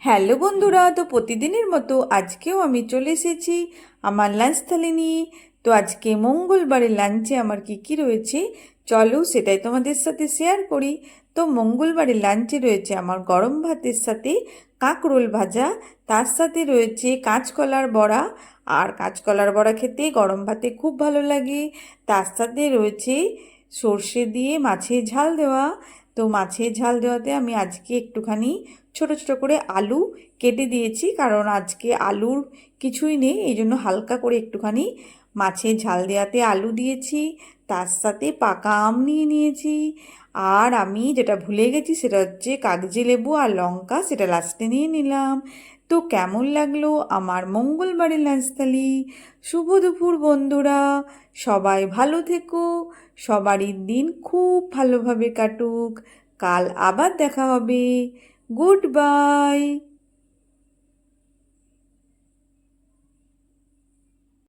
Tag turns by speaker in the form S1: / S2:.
S1: Hello বন্ধুরা, তো প্রতিদিনের মতো আজকেও আমি চলে এসেছি আমার লাঞ্চ থালি নিয়ে। তো আজকে মঙ্গলবারের লাঞ্চে আমার কি কি রয়েছে চলো সেটাই তোমাদের সাথে শেয়ার করি। তো মঙ্গলবারের লাঞ্চে রয়েছে আমার গরম ভাতের সাথে কাঁকরোল ভাজা, তার সাথে রয়েছে কাঁচকলার বড়া। আর কাঁচকলার বড়া খেতে গরম ভাতে খুব ভালো লাগে। তার সাথে রয়েছে সর্ষে দিয়ে মাছের ঝাল দেওয়া। তো মাছের ঝাল দেওয়াতে আমি আজকে একটুখানি ছোট ছোট করে আলু কেটে দিয়েছি, কারণ আজকে আলুর কিছুই নেই, এই জন্য হালকা করে একটুখানি মাছের ঝাল দেওয়াতে আলু দিয়েছি। তার সাথে পাকা আম নিয়ে নিয়েছি। আর আমি যেটা ভুলে গেছি সেটা হচ্ছে কাগজি লেবু আর লঙ্কা, সেটা লাস্টে নিয়ে নিলাম। তো কেমন লাগলো আমার মঙ্গলবারের লাঞ্চ থালি? শুভ দুপুর বন্ধুরা, সবাই ভালো থেকো, সবারই দিন খুব ভালোভাবে কাটুক। কাল আবার দেখা হবে। Good bye.